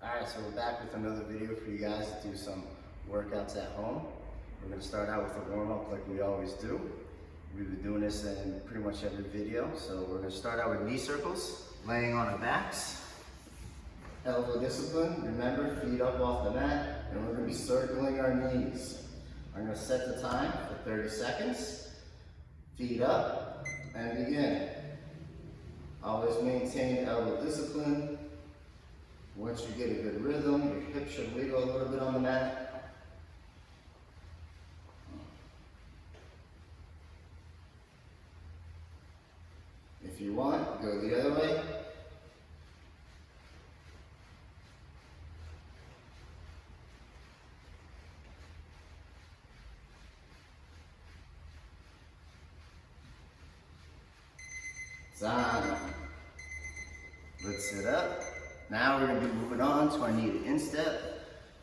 Alright, so we're back with another video for you guys to do some workouts at home. We're going to start out with a warm-up like we always do. We've been doing this in pretty much every video. So we're going to start out with knee circles, laying on our backs. Elbow discipline, remember, feet up off the mat, and we're going to be circling our knees. I'm going to set the time for 30 seconds. Feet up, and begin. Always maintain elbow discipline. Once you get a good rhythm, your hips should wiggle a little bit on the mat. If you want, go the other way. Time. Let's sit up. Now we're going to be moving on to our knee to instep.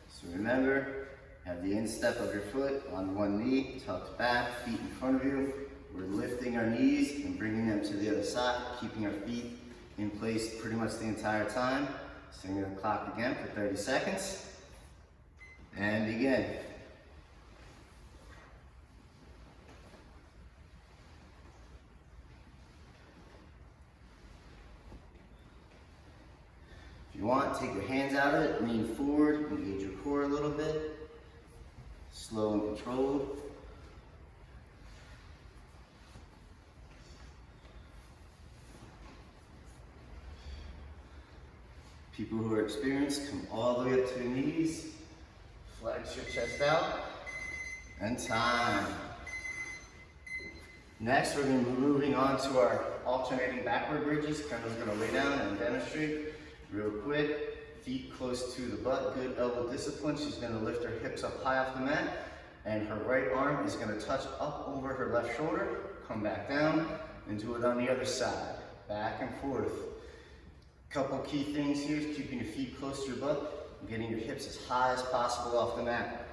So remember, have the instep of your foot on one knee, tucked back, feet in front of you. We're lifting our knees and bringing them to the other side, keeping our feet in place pretty much the entire time. Setting the clock again for 30 seconds. And begin. If you want, take your hands out of it, lean forward, engage your core a little bit. Slow and controlled. People who are experienced, come all the way up to your knees. Flex your chest out. And time. Next, we're going to be moving on to our alternating backward bridges. Kendall's going to lay down and demonstrate. Real quick, feet close to the butt, good elbow discipline. She's going to lift her hips up high off the mat, and her right arm is going to touch up over her left shoulder, come back down, and do it on the other side, back and forth. Couple key things here is keeping your feet close to your butt, and getting your hips as high as possible off the mat.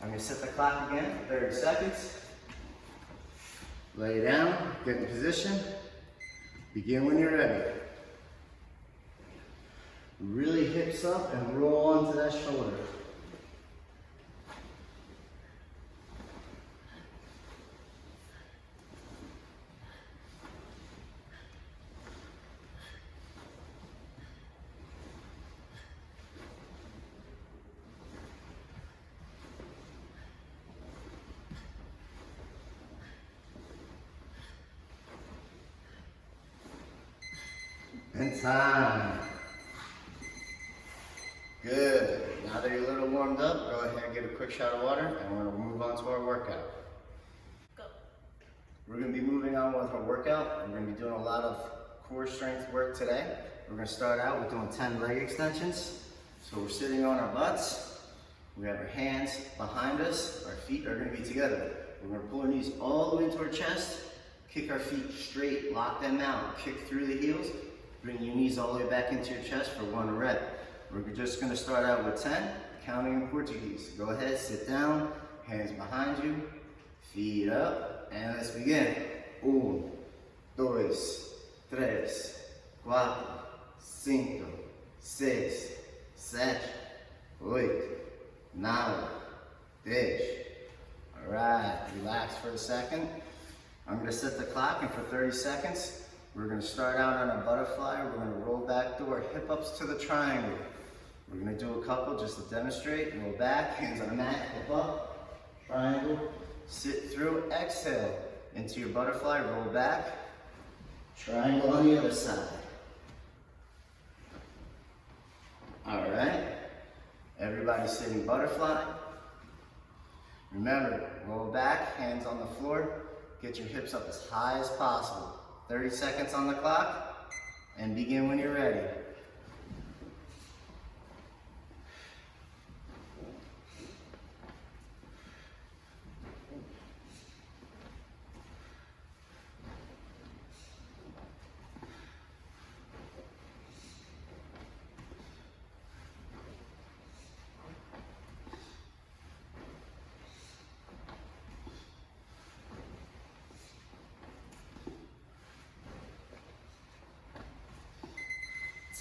I'm going to set the clock again for 30 seconds. Lay down, get in position, begin when you're ready. Really hips up and roll onto that shoulder. And time. Good. Now that you're a little warmed up, go ahead and get a quick shot of water, and we're going to move on to our workout. Go. We're going to be moving on with our workout. We're going to be doing a lot of core strength work today. We're going to start out with doing 10 leg extensions. So we're sitting on our butts. We have our hands behind us. Our feet are going to be together. We're going to pull our knees all the way into our chest, kick our feet straight, lock them out, kick through the heels, bring your knees all the way back into your chest for one rep. We're just going to start out with 10, counting in Portuguese. Go ahead, sit down, hands behind you, feet up, and let's begin. 1, 2, 3, 4, 5, 6, 7, 8, 9, 10. All right, relax for a second. I'm going to set the clock, and for 30 seconds, we're going to start out on a butterfly. We're going to roll back to our hip ups to the triangle. We're going to do a couple just to demonstrate. Roll back, hands on the mat, hip up, triangle, sit through, exhale into your butterfly, roll back, triangle on the other side. All right, everybody sitting butterfly. Remember, roll back, hands on the floor, get your hips up as high as possible. 30 seconds on the clock, and begin when you're ready.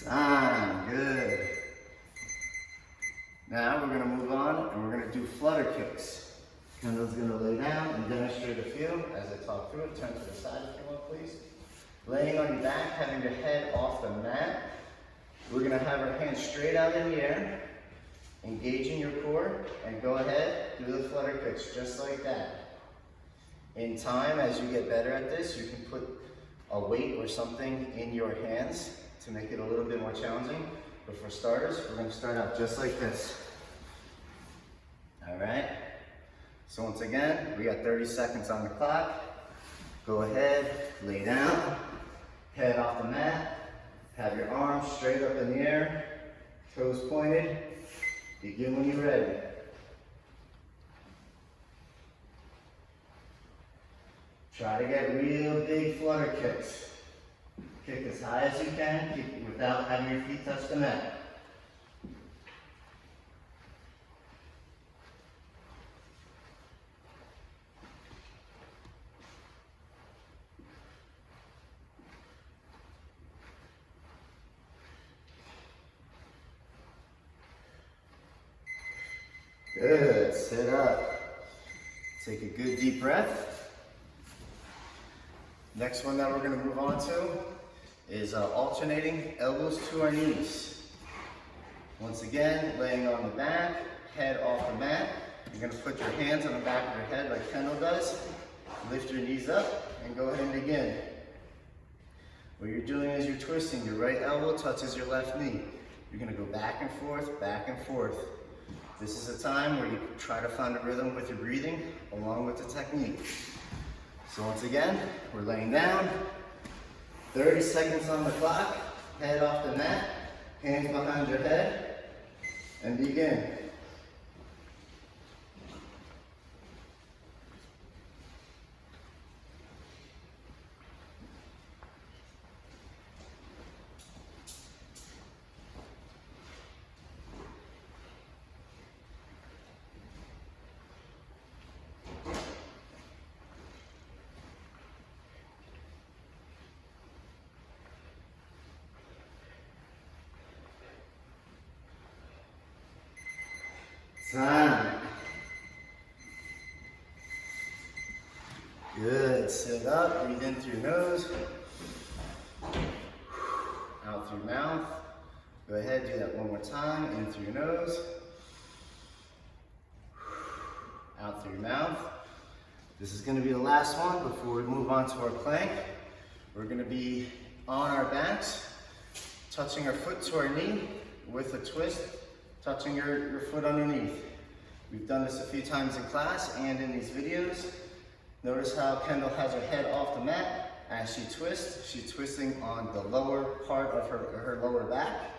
Time, good. Now we're gonna move on and we're gonna do flutter kicks. Kendall's gonna lay down and demonstrate a few as I talk through it. Turn to the side if you want, please. Laying on your back, having your head off the mat. We're gonna have our hands straight out in the air, engaging your core, and go ahead, do the flutter kicks just like that. In time, as you get better at this, you can put a weight or something in your hands to make it a little bit more challenging. But for starters, we're gonna start out just like this. All right? So once again, we got 30 seconds on the clock. Go ahead, lay down, head off the mat, have your arms straight up in the air, toes pointed. Begin when you're ready. Try to get real big flutter kicks. Kick as high as you can, without having your feet touch the mat. Good, sit up. Take a good deep breath. Next one that we're gonna move on to is alternating elbows to our knees. Once again, laying on the back, head off the mat. You're gonna put your hands on the back of your head like Kendall does. Lift your knees up and go ahead and begin. What you're doing is you're twisting. Your right elbow touches your left knee. You're gonna go back and forth, back and forth. This is a time where you try to find a rhythm with your breathing along with the technique. So once again, we're laying down, 30 seconds on the clock, head off the mat, hands behind your head, and begin. Time. Good, sit up, breathe in through your nose, out through your mouth. Go ahead, do that one more time, in through your nose, out through your mouth. This is gonna be the last one before we move on to our plank. We're gonna be on our backs, touching our foot to our knee with a twist, touching your foot underneath. We've done this a few times in class and in these videos. Notice how Kendall has her head off the mat. As she twists, she's twisting on the lower part of her lower back.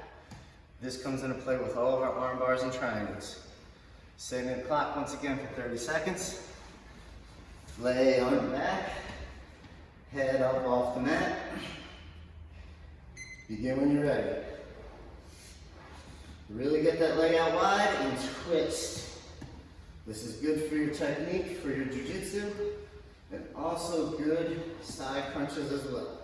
This comes into play with all of our arm bars and triangles. Setting the clock once again for 30 seconds. Lay on your back, head up off the mat. Begin when you're ready. Really get that leg out wide and twist. This is good for your technique, for your jiu-jitsu, and also good side crunches as well.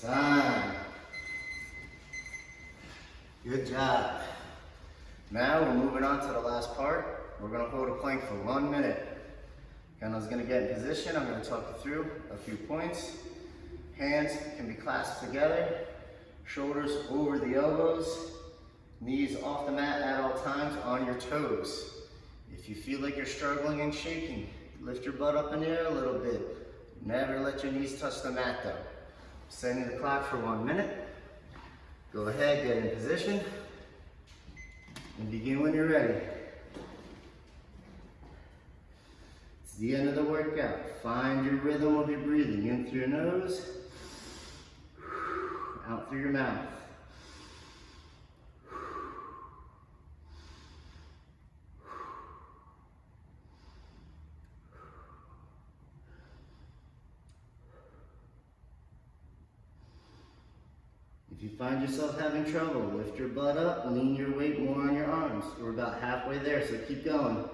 Time. Good job. Now we're moving on to the last part. We're gonna hold a plank for 1 minute. Kendall's gonna get in position. I'm gonna talk you through a few points. Hands can be clasped together, shoulders over the elbows, knees off the mat at all times on your toes. If you feel like you're struggling and shaking, lift your butt up in the air a little bit. Never let your knees touch the mat though. Setting the clock for 1 minute. Go ahead, get in position, and begin when you're ready. It's the end of the workout. Find your rhythm of your breathing. In through your nose, out through your mouth. If If you find yourself having trouble, lift your butt up, lean your weight more on your arms. We're about halfway there, so keep going.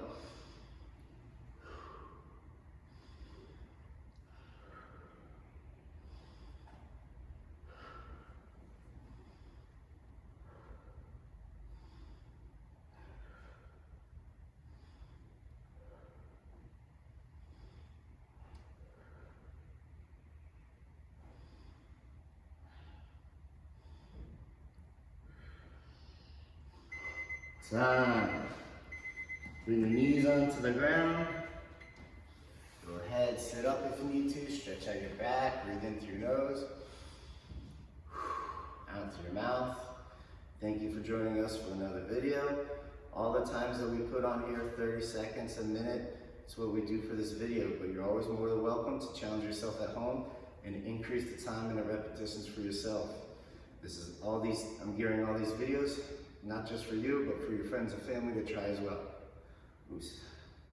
Time. Bring your knees onto the ground. Go ahead, sit up if you need to. Stretch out your back. Breathe in through your nose. Out through your mouth. Thank you for joining us for another video. All the times that we put on here, 30 seconds, a minute, it's what we do for this video, but you're always more than welcome to challenge yourself at home and increase the time and the repetitions for yourself. I'm gearing all these videos, not just for you, but for your friends and family to try as well. Oops.